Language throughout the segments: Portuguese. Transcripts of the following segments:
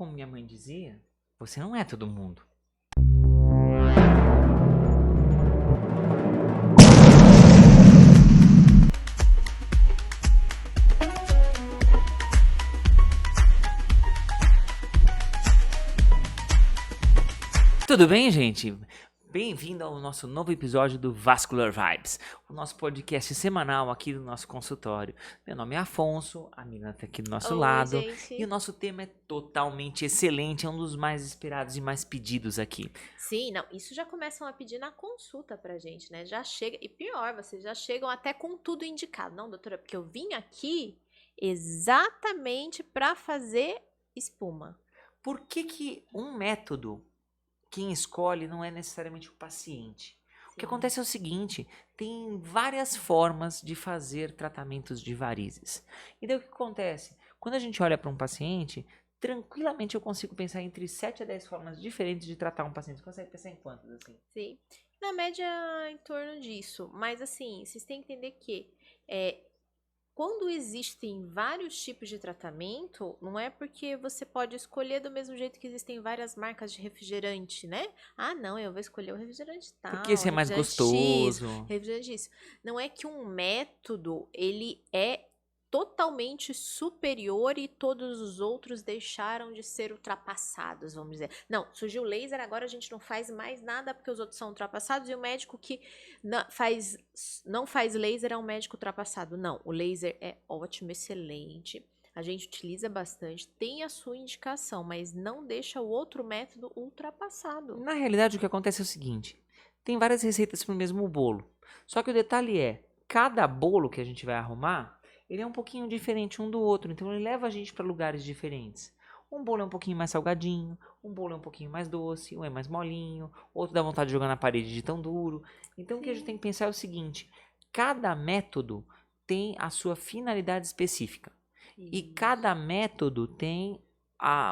Como minha mãe dizia, você não é todo mundo. Tudo bem, gente? Bem-vindo ao nosso novo episódio do Vascular Vibes, o nosso podcast semanal aqui do nosso consultório. Meu nome é Afonso, a Mina tá aqui do nosso lado, gente. e o nosso tema é totalmente excelente, é um dos mais esperados e mais pedidos aqui. Sim, não, isso já começam a pedir na consulta pra gente, né? Já chega, e pior, vocês já chegam até com tudo indicado. Não, doutora, porque eu vim aqui exatamente pra fazer espuma. Por que um método quem escolhe não é necessariamente o paciente? O que acontece é o seguinte, tem várias formas de fazer tratamentos de varizes. E daí o que acontece? Quando a gente olha para um paciente, tranquilamente eu consigo pensar entre 7 a 10 formas diferentes de tratar um paciente. Você consegue pensar em quantas assim? Sim, na média em torno disso. Mas assim, vocês têm que entender que quando existem vários tipos de tratamento, não é porque você pode escolher do mesmo jeito que existem várias marcas de refrigerante, né? Ah, não, eu vou escolher o refrigerante tal, Porque esse é mais refrigerante X, gostoso. refrigerante X. Não é que um método, ele é totalmente superior e todos os outros deixaram de ser ultrapassados, vamos dizer. Não, surgiu o laser, agora a gente não faz mais nada porque os outros são ultrapassados e o médico que não faz laser é um médico ultrapassado. Não, o laser é ótimo, excelente. A gente utiliza bastante, tem a sua indicação, mas não deixa o outro método ultrapassado. Na realidade, o que acontece é o seguinte: tem várias receitas para o mesmo bolo. Só que o detalhe é, cada bolo que a gente vai arrumar, ele é um pouquinho diferente um do outro, então ele leva a gente para lugares diferentes. Um bolo é um pouquinho mais salgadinho, um bolo é um pouquinho mais doce, um é mais molinho, outro dá vontade de jogar na parede de tão duro. Então o que a gente tem que pensar é o seguinte: cada método tem a sua finalidade específica. E cada método tem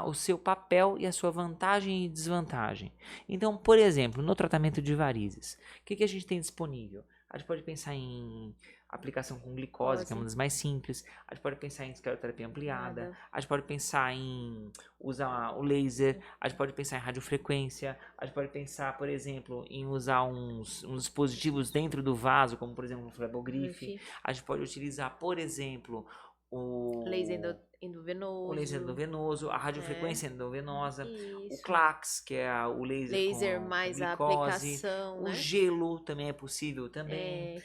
o seu papel e a sua vantagem e desvantagem. Então, por exemplo, no tratamento de varizes, o que a gente tem disponível? A gente pode pensar em aplicação com glicose, que é uma das mais simples. A gente pode pensar em escleroterapia ampliada. A gente pode pensar em usar o laser. A gente pode pensar em radiofrequência. A gente pode pensar, por exemplo, em usar uns dispositivos dentro do vaso, como por exemplo um flebogrife. A gente pode utilizar, por exemplo, o laser endovenoso. O laser endovenoso, a radiofrequência endovenosa, Isso. o CLACS, que é o laser com mais glicose, a aplicação, o gelo também é possível também,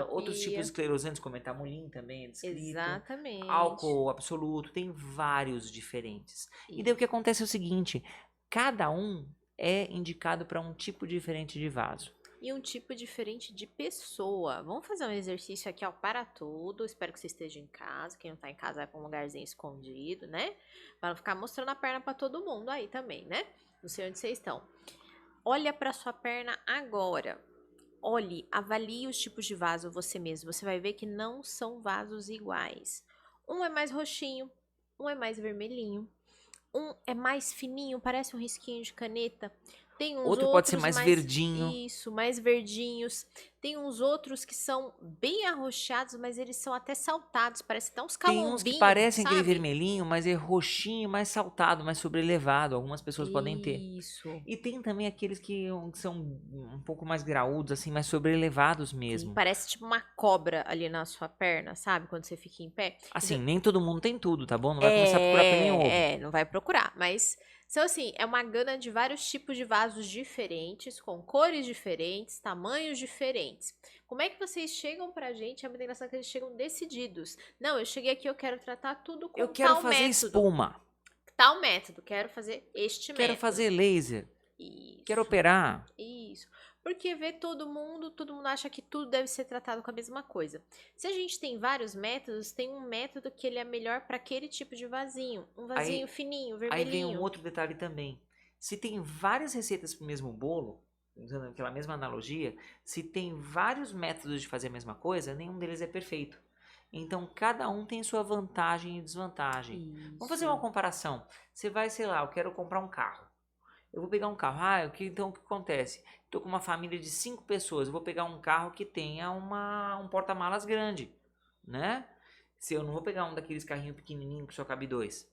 outros tipos de esclerosantes, como etamulin também é descrito, exatamente, álcool absoluto, tem vários diferentes. E daí o que acontece é o seguinte, cada um é indicado para um tipo diferente de vaso. E um tipo diferente de pessoa. Vamos fazer um exercício aqui, ó, para tudo. Espero que você esteja em casa. Quem não tá em casa vai pra um lugarzinho escondido, né? Para não ficar mostrando a perna pra todo mundo aí também, né? Não sei onde vocês estão. Olha pra sua perna agora. Olhe, avalie os tipos de vaso você mesmo. Você vai ver que não são vasos iguais. Um é mais roxinho, um é mais vermelhinho, um é mais fininho, parece um risquinho de caneta. Tem uns outro pode ser mais verdinho. Isso, mais verdinhos. Tem uns outros que são bem arroxeados, mas eles são até saltados. Parece até uns calombinhos, tem uns que parecem sabe? aquele vermelhinho, mas é roxinho, mais saltado, mais sobrelevado. Algumas pessoas podem ter. Isso. E tem também aqueles que são um pouco mais graúdos, assim, mais sobrelevados mesmo. Sim, parece tipo uma cobra ali na sua perna, sabe? Quando você fica em pé. Assim, então, nem todo mundo tem tudo, tá bom? Não vai começar a procurar pelo em ovo. Não vai procurar, mas... Então, assim, é uma gama de vários tipos de vasos diferentes, com cores diferentes, tamanhos diferentes. Como é que vocês chegam pra gente? É muito engraçado que eles chegam decididos. Não, eu cheguei aqui, eu quero tratar tudo com tal método. Eu quero fazer espuma. Tal método, quero fazer este método. Quero fazer laser. Isso. Quero operar. Isso. Porque vê todo mundo acha que tudo deve ser tratado com a mesma coisa. Se a gente tem vários métodos, tem um método que ele é melhor para aquele tipo de vasinho. Um vasinho fininho, vermelhinho. Aí vem um outro detalhe também. Se tem várias receitas para o mesmo bolo, usando aquela mesma analogia, se tem vários métodos de fazer a mesma coisa, nenhum deles é perfeito. Então, cada um tem sua vantagem e desvantagem. Isso. Vamos fazer uma comparação. Você vai, sei lá, eu quero comprar um carro. Eu vou pegar um carro. Então o que acontece? Estou com uma família de 5 pessoas. Eu vou pegar um carro que tenha um porta-malas grande, né? Se eu não vou pegar um daqueles carrinhos pequenininhos que só cabe 2.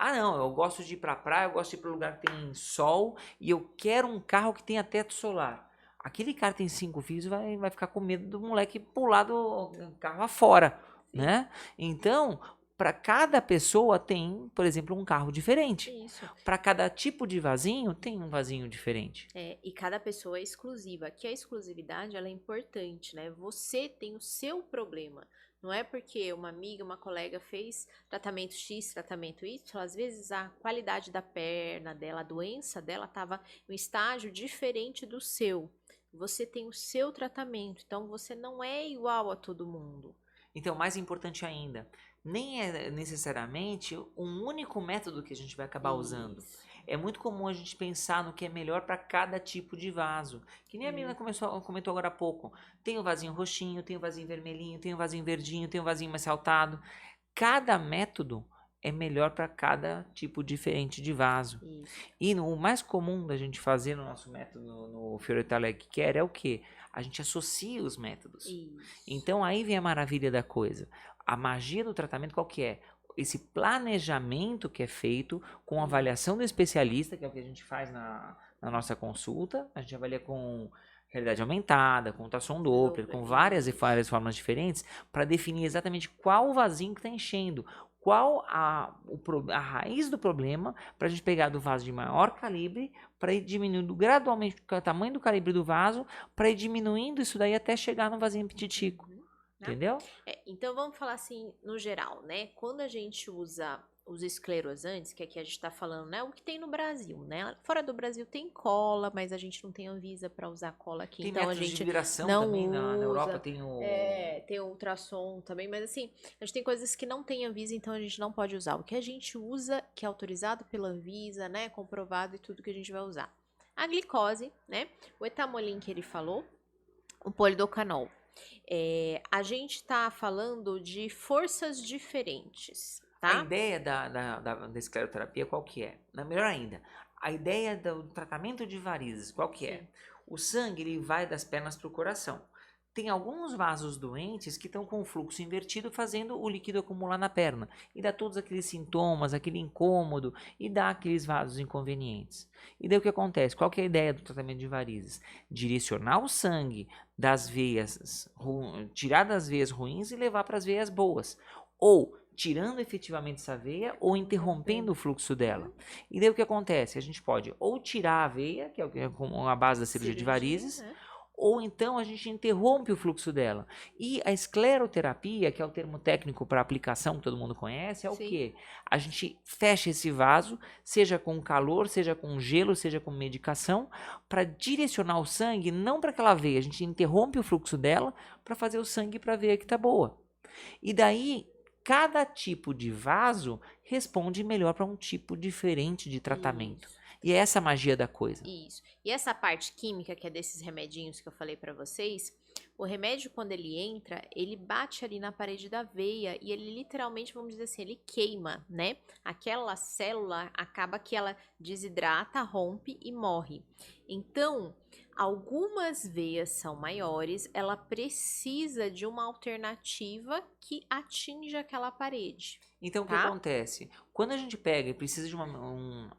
Ah, não, eu gosto de ir pra praia, eu gosto de ir pra lugar que tem sol e eu quero um carro que tenha teto solar. Aquele cara que tem 5 filhos vai ficar com medo do moleque pular do carro afora, Sim. né? Então, para cada pessoa tem, por exemplo, um carro diferente. Isso. Para cada tipo de vasinho, tem um vasinho diferente. E cada pessoa é exclusiva. Que a exclusividade, ela é importante, né? Você tem o seu problema. Não é porque uma amiga, uma colega fez tratamento X, tratamento Y, às vezes a qualidade da perna dela, a doença dela estava em um estágio diferente do seu. Você tem o seu tratamento, então você não é igual a todo mundo. Então, mais importante ainda, nem é necessariamente um único método que a gente vai acabar usando. Isso. É muito comum a gente pensar no que é melhor para cada tipo de vaso. Que nem a menina comentou agora há pouco. Tem o vasinho roxinho, tem o vasinho vermelhinho, tem o vasinho verdinho, tem o vasinho mais saltado. Cada método é melhor para cada tipo diferente de vaso. Isso. E o mais comum da gente fazer no nosso método no Fioritalia que quer é o quê? A gente associa os métodos. Isso. Então aí vem a maravilha da coisa. A magia do tratamento qual que é? Esse planejamento que é feito com avaliação do especialista, que é o que a gente faz na nossa consulta. A gente avalia com realidade aumentada, com ultrassom Doppler, com várias formas diferentes, para definir exatamente qual vasinho que está enchendo, qual a raiz do problema, para a gente pegar do vaso de maior calibre, para ir diminuindo gradualmente o tamanho do calibre do vaso, para ir diminuindo isso daí até chegar no vasinho petitico. Entendeu? Então vamos falar assim no geral, né? Quando a gente usa os esclerosantes, que aqui a gente está falando, né? O que tem no Brasil, né? Fora do Brasil tem cola, mas a gente não tem Anvisa para usar cola aqui, Tem então a métodos gente de vibração não também, na Europa usa. tem o... Tem o ultrassom também, mas assim, a gente tem coisas que não tem Anvisa, então a gente não pode usar. O que a gente usa, que é autorizado pela Anvisa, né? Comprovado e tudo que a gente vai usar. A glicose, né? O etamolin que ele falou, o polidocanol. A gente está falando de forças diferentes, A tá? ideia da escleroterapia qual que é? Melhor ainda, a ideia do tratamento de varizes, qual que é? Sim. O sangue ele vai das pernas para o coração. Tem alguns vasos doentes que estão com o fluxo invertido, fazendo o líquido acumular na perna. E dá todos aqueles sintomas, aquele incômodo, e dá aqueles vasos inconvenientes. E daí o que acontece? Qual que é a ideia do tratamento de varizes? Direcionar o sangue das veias, tirar das veias ruins e levar para as veias boas. Ou tirando efetivamente essa veia ou interrompendo o fluxo dela. E daí o que acontece? A gente pode ou tirar a veia, que é a base da cirurgia de varizes, né? ou então a gente interrompe o fluxo dela. E a escleroterapia, que é o termo técnico para aplicação que todo mundo conhece, é o quê? A gente fecha esse vaso, seja com calor, seja com gelo, seja com medicação, para direcionar o sangue não para aquela veia. A gente interrompe o fluxo dela para fazer o sangue para a veia que está boa. E daí, cada tipo de vaso responde melhor para um tipo diferente de tratamento. Isso. E é essa a magia da coisa. Isso. E essa parte química, que é desses remedinhos que eu falei pra vocês, o remédio, quando ele entra, ele bate ali na parede da veia e ele literalmente, vamos dizer assim, ele queima, né? Aquela célula acaba que ela desidrata, rompe e morre. Então, algumas veias são maiores, ela precisa de uma alternativa que atinja aquela parede. Então, o que Tá? acontece? Quando a gente pega e precisa de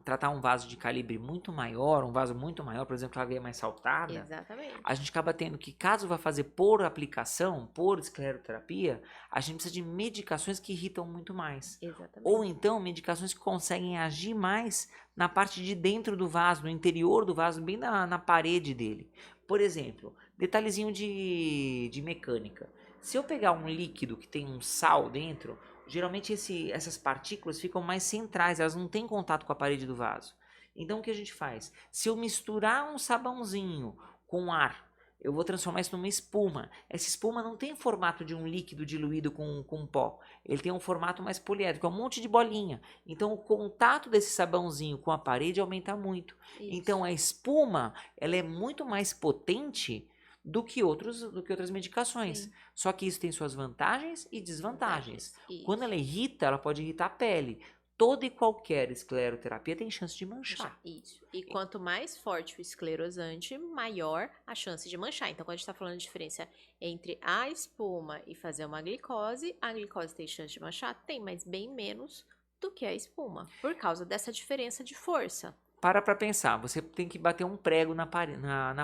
tratar um vaso de calibre muito maior, um vaso muito maior, por exemplo, a veia mais saltada, Exatamente. a gente acaba tendo que, caso vá fazer por aplicação, por escleroterapia, a gente precisa de medicações que irritam muito mais. Exatamente. Ou então, medicações que conseguem agir mais na parte de dentro do vaso, no interior do vaso, bem na parede dele. Por exemplo, detalhezinho de mecânica. Se eu pegar um líquido que tem um sal dentro, geralmente essas partículas ficam mais centrais, elas não têm contato com a parede do vaso. Então o que a gente faz? Se eu misturar um sabãozinho com ar, eu vou transformar isso numa espuma. Essa espuma não tem formato de um líquido diluído com pó. Ele tem um formato mais poliédrico, é um monte de bolinha. Então o contato desse sabãozinho com a parede aumenta muito. Isso. Então a espuma, ela é muito mais potente do que outras medicações. Sim. Só que isso tem suas vantagens e desvantagens. Isso. Quando ela irrita, ela pode irritar a pele. Toda e qualquer escleroterapia tem chance de manchar. Isso. E quanto mais forte o esclerosante, maior a chance de manchar. Então, quando a gente está falando de diferença entre a espuma e fazer uma glicose, a glicose tem chance de manchar? Tem, mas bem menos do que a espuma, por causa dessa diferença de força. Para pensar, você tem que bater um prego na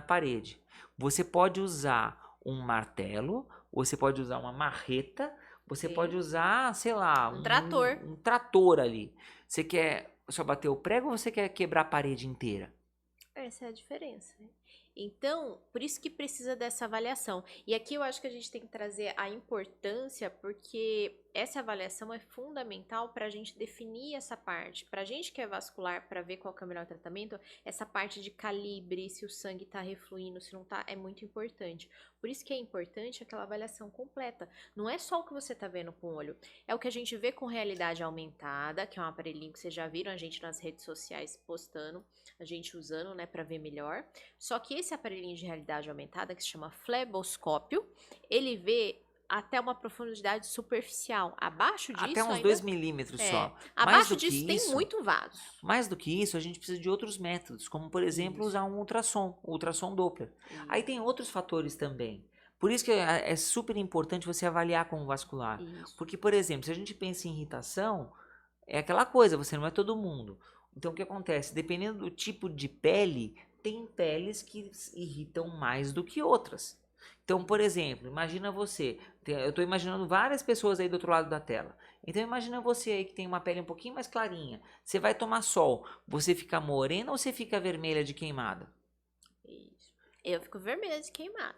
parede. Você pode usar um martelo, você pode usar uma marreta, você Sim. pode usar, sei lá, Um trator. um trator ali. Você quer só bater o prego ou você quer quebrar a parede inteira? Essa é a diferença, né? Então, por isso que precisa dessa avaliação. E aqui eu acho que a gente tem que trazer a importância, porque essa avaliação é fundamental para a gente definir essa parte. Para a gente que é vascular, para ver qual que é o melhor tratamento, essa parte de calibre, se o sangue está refluindo, se não está, é muito importante. Por isso que é importante aquela avaliação completa. Não é só o que você está vendo com o olho, é o que a gente vê com realidade aumentada, que é um aparelhinho que vocês já viram a gente nas redes sociais postando, a gente usando, né, para ver melhor. Só que esse aparelhinho de realidade aumentada, que se chama fleboscópio, ele vê até uma profundidade superficial. Abaixo disso, Até uns ainda... 2 milímetros só. Mais Abaixo do que disso tem isso, muito vaso. mais do que isso, a gente precisa de outros métodos, como por exemplo Isso. usar um ultrassom Doppler. Aí tem outros fatores também. Por isso que é super importante você avaliar com o vascular. Isso. Porque, por exemplo, se a gente pensa em irritação, é aquela coisa, você não é todo mundo. Então o que acontece? Dependendo do tipo de pele, tem peles que irritam mais do que outras. Então, por exemplo, imagina você, eu estou imaginando várias pessoas aí do outro lado da tela. Então imagina você aí que tem uma pele um pouquinho mais clarinha. Você vai tomar sol, você fica morena ou você fica vermelha de queimada? Isso. Eu fico vermelha de queimada.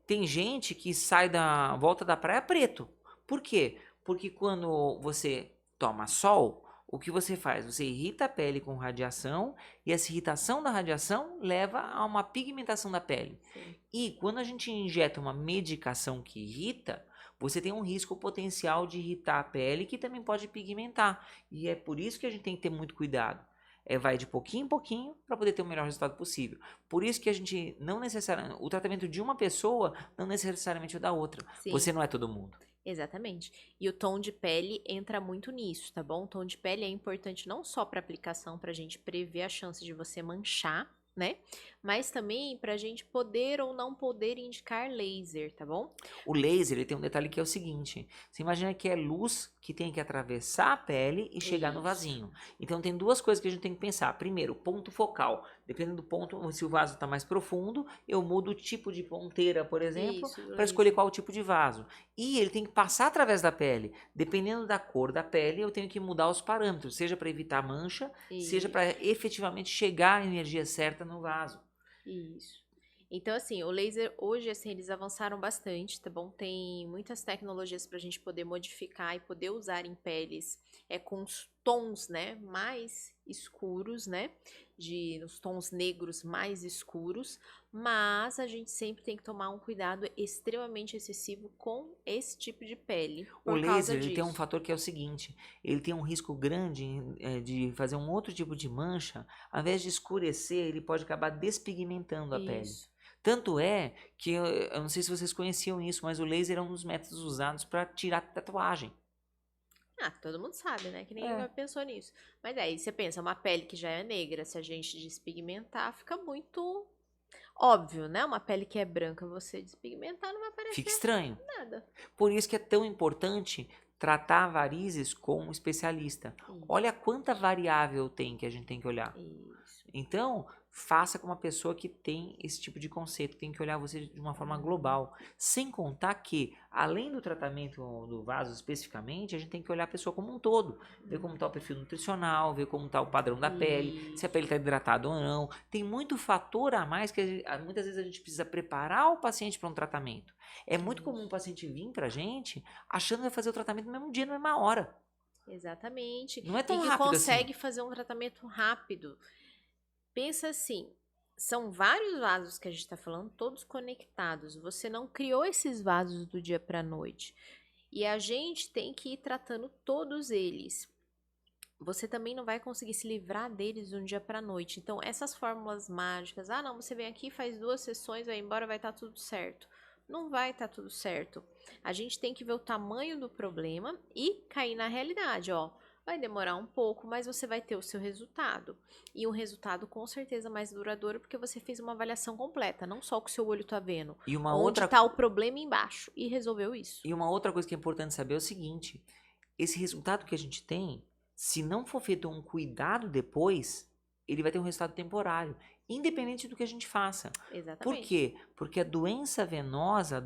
Tem gente que sai da volta da praia preto. Por quê? Porque quando você toma sol, o que você faz? Você irrita a pele com radiação e essa irritação da radiação leva a uma pigmentação da pele. Sim. E quando a gente injeta uma medicação que irrita, você tem um risco potencial de irritar a pele que também pode pigmentar. E é por isso que a gente tem que ter muito cuidado. Vai de pouquinho em pouquinho para poder ter o melhor resultado possível. Por isso que a gente não necessariamente, o tratamento de uma pessoa não necessariamente é o da outra. Sim. Você não é todo mundo. Exatamente. E o tom de pele entra muito nisso, tá bom? O tom de pele é importante não só para aplicação, para a gente prever a chance de você manchar, né? Mas também para a gente poder ou não poder indicar laser, tá bom? O laser, ele tem um detalhe que é o seguinte. Você imagina que é luz que tem que atravessar a pele e chegar no Isso. vasinho. Então tem duas coisas que a gente tem que pensar. Primeiro, ponto focal. Dependendo do ponto, se o vaso está mais profundo, eu mudo o tipo de ponteira, por exemplo, Isso, para escolher qual tipo de vaso. E ele tem que passar através da pele. Dependendo da cor da pele, eu tenho que mudar os parâmetros, seja para evitar mancha, seja para efetivamente chegar a energia certa no vaso. Isso. Então, assim, o laser hoje, assim, eles avançaram bastante, tá bom? Tem muitas tecnologias pra gente poder modificar e poder usar em peles com os tons, né, mais escuros, né? Os tons negros mais escuros, mas a gente sempre tem que tomar um cuidado extremamente excessivo com esse tipo de pele. O laser ele tem um fator que é o seguinte, ele tem um risco grande de fazer um outro tipo de mancha, ao invés de escurecer, ele pode acabar despigmentando a pele. Tanto é que, eu não sei se vocês conheciam isso, mas o laser é um dos métodos usados para tirar tatuagem. Ah, todo mundo sabe, né? Que ninguém pensou nisso. Mas aí você pensa, uma pele que já é negra, se a gente despigmentar, fica muito óbvio, né? Uma pele que é branca, você despigmentar não vai parecer Fica estranho. nada. Por isso que é tão importante tratar varizes com um especialista. Isso. Olha quanta variável tem que a gente tem que olhar. Isso. Então, faça com uma pessoa que tem esse tipo de conceito, tem que olhar você de uma forma global. Sem contar que, além do tratamento do vaso especificamente, a gente tem que olhar a pessoa como um todo. Ver como está o perfil nutricional, ver como está o padrão da pele, se a pele está hidratada ou não. Tem muito fator a mais que muitas vezes a gente precisa preparar o paciente para um tratamento. É muito comum o paciente vir para a gente achando que vai fazer o tratamento no mesmo dia, na mesma hora. Exatamente. Não é tão e que rápido consegue assim. fazer um tratamento rápido. Pensa assim, são vários vasos que a gente está falando, todos conectados. Você não criou esses vasos do dia para a noite. E a gente tem que ir tratando todos eles. Você também não vai conseguir se livrar deles de um dia para a noite. Então, essas fórmulas mágicas, não, você vem aqui, faz 2 sessões, vai embora, vai estar tudo certo. Não vai estar tudo certo. A gente tem que ver o tamanho do problema e cair na realidade, ó. Vai demorar um pouco, mas você vai ter o seu resultado. E um resultado com certeza mais duradouro, porque você fez uma avaliação completa, não só o que o seu olho tá vendo. E uma onde está o problema embaixo. E resolveu isso. E uma outra coisa que é importante saber é o seguinte: esse resultado que a gente tem Se não for feito um cuidado depois, ele vai ter um resultado temporário, independente do que a gente faça. Por Exatamente. quê? Porque a doença venosa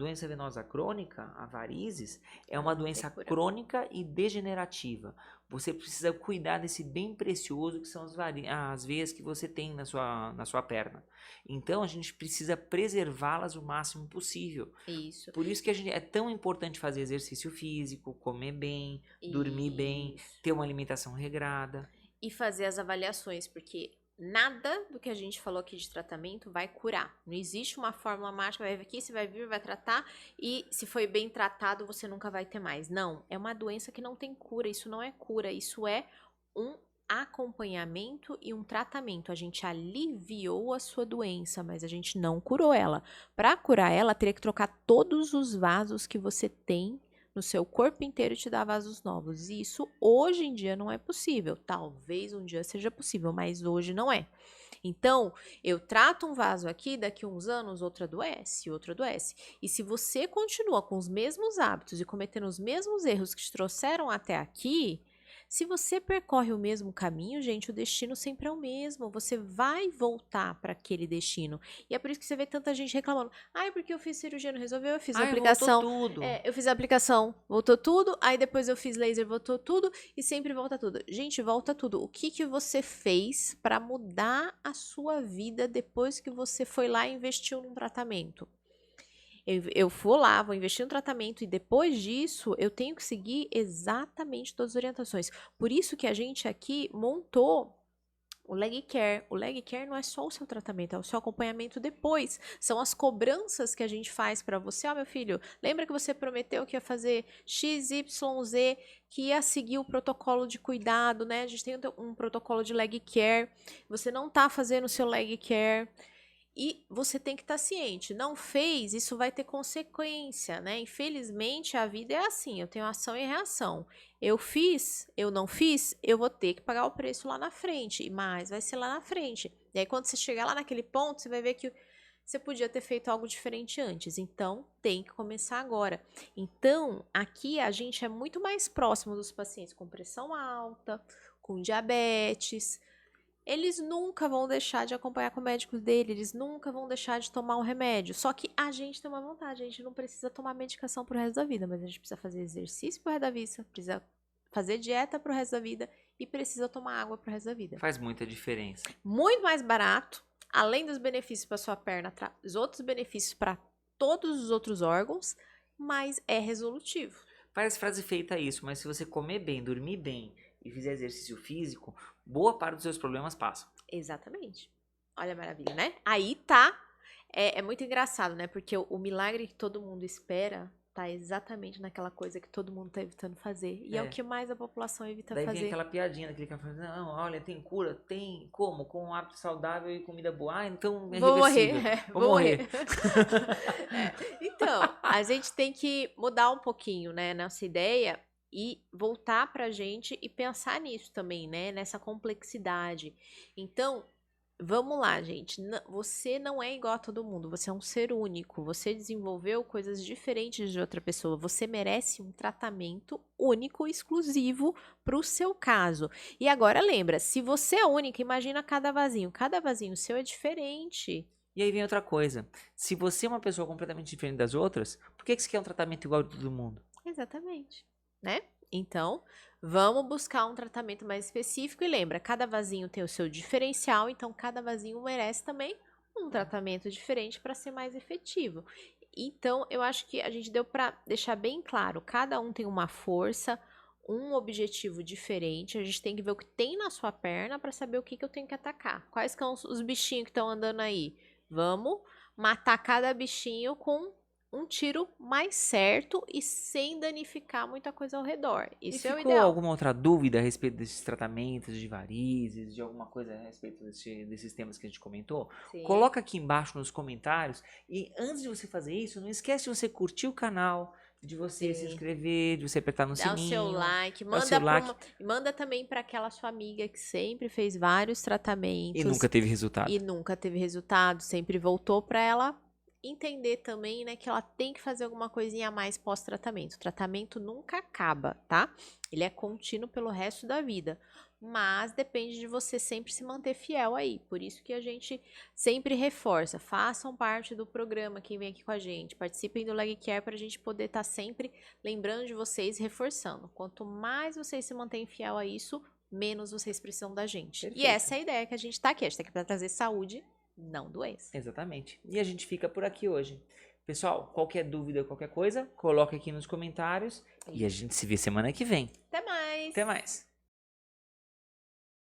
crônica, a varizes, é Ela uma não tem doença cura. crônica e degenerativa. Você precisa cuidar desse bem precioso que são as veias que você tem na sua perna. Então a gente precisa preservá-las o máximo possível. Isso. Por isso que é tão importante fazer exercício físico, comer bem, dormir bem, Isso. ter uma alimentação regrada. E fazer as avaliações, porque nada do que a gente falou aqui de tratamento vai curar. Não existe uma fórmula mágica, vai vir aqui, você vai vir, vai tratar, e se foi bem tratado, você nunca vai ter mais. Não, é uma doença que não tem cura, isso não é cura, isso é um acompanhamento e um tratamento. A gente aliviou a sua doença, mas a gente não curou ela. Para curar ela, teria que trocar todos os vasos que você tem no seu corpo inteiro e te dar vasos novos. E isso hoje em dia não é possível. Talvez um dia seja possível, mas hoje não é. Então, eu trato um vaso aqui, daqui a uns anos, outro adoece, outro adoece. E se você continua com os mesmos hábitos e cometendo os mesmos erros que te trouxeram até aqui, se você percorre o mesmo caminho, gente, o destino sempre é o mesmo. Você vai voltar para aquele destino. E é por isso que você vê tanta gente reclamando. Ai, porque eu fiz cirurgia, não resolveu, eu fiz a Ai, voltou aplicação. tudo. Eu fiz a aplicação, voltou tudo. Aí depois eu fiz laser, voltou tudo. E sempre volta tudo. Gente, volta tudo. O que que você fez para mudar a sua vida depois que você foi lá e investiu num tratamento? Eu vou lá, vou investir no tratamento e depois disso eu tenho que seguir exatamente todas as orientações. Por isso que a gente aqui montou o Leg Care. O Leg Care não é só o seu tratamento, é o seu acompanhamento depois. São as cobranças que a gente faz para você. Ó, meu filho, lembra que você prometeu que ia fazer X, Y, Z, que ia seguir o protocolo de cuidado, né? A gente tem um protocolo de Leg Care. Você não tá fazendo o seu Leg Care. E você tem que estar ciente, não fez, isso vai ter consequência, né? Infelizmente, a vida é assim, eu tenho ação e reação. Eu fiz, eu não fiz, eu vou ter que pagar o preço lá na frente, mas vai ser lá na frente. E aí, quando você chegar lá naquele ponto, você vai ver que você podia ter feito algo diferente antes. Então, tem que começar agora. Então, aqui a gente é muito mais próximo dos pacientes com pressão alta, com diabetes. Eles nunca vão deixar de acompanhar com o médico dele, eles nunca vão deixar de tomar um remédio. Só que a gente tem uma vontade, a gente não precisa tomar medicação pro resto da vida, mas a gente precisa fazer exercício pro resto da vida, precisa fazer dieta pro resto da vida e precisa tomar água pro resto da vida. Faz muita diferença. Muito mais barato, além dos benefícios para sua perna, os outros benefícios para todos os outros órgãos, mas é resolutivo. Parece frase feita isso, mas se você comer bem, dormir bem e fizer exercício físico, boa parte dos seus problemas passam. Exatamente. Olha a maravilha, né? Aí tá. É muito engraçado, né? Porque o milagre que todo mundo espera tá exatamente naquela coisa que todo mundo tá evitando fazer. E é o que mais a população evita Daí vem fazer. aquela piadinha daquele cara falando, não, olha, tem cura, tem como? Com um hábito saudável e comida boa. Ah, então é Vou morrer, reversível. vou morrer. Então, a gente tem que mudar um pouquinho, né, nossa ideia e voltar pra gente e pensar nisso também, né, nessa complexidade. Então, vamos lá, gente. Você não é igual a todo mundo. Você é um ser único. Você desenvolveu coisas diferentes de outra pessoa. Você merece um tratamento único, exclusivo para o seu caso. E agora lembra, se você é única, imagina cada vasinho. Cada vasinho seu é diferente. E aí vem outra coisa. Se você é uma pessoa completamente diferente das outras, por que você quer um tratamento igual de todo mundo? Exatamente, né? Então, vamos buscar um tratamento mais específico e lembra, cada vasinho tem o seu diferencial, então cada vasinho merece também um tratamento diferente para ser mais efetivo. Então, eu acho que a gente deu para deixar bem claro, cada um tem uma força, um objetivo diferente, a gente tem que ver o que tem na sua perna para saber o que eu tenho que atacar. Quais são os bichinhos que estão andando aí? Vamos matar cada bichinho com um tiro mais certo e sem danificar muita coisa ao redor. Isso é o ficou ideal. alguma outra dúvida a respeito desses tratamentos de varizes, de alguma coisa a respeito desses temas que a gente comentou? Sim. Coloca aqui embaixo nos comentários. E antes de você fazer isso, não esquece de você curtir o canal, de você se inscrever, de você apertar no sininho. Dá o seu like, manda também para aquela sua amiga que sempre fez vários tratamentos e nunca teve resultado. sempre voltou para ela entender também, né, que ela tem que fazer alguma coisinha a mais pós-tratamento. O tratamento nunca acaba, tá? Ele é contínuo pelo resto da vida. Mas depende de você sempre se manter fiel aí. Por isso que a gente sempre reforça. Façam parte do programa, quem vem aqui com a gente. Participem do Leg Care para a gente poder estar sempre lembrando de vocês e reforçando. Quanto mais vocês se mantêm fiel a isso, menos vocês precisam da gente. Perfeito. E essa é a ideia que a gente tá aqui. A gente tá aqui para trazer saúde, não doença. Exatamente. E a gente fica por aqui hoje. Pessoal, qualquer dúvida, qualquer coisa, coloca aqui nos comentários. E a gente se vê semana que vem. Até mais! Até mais!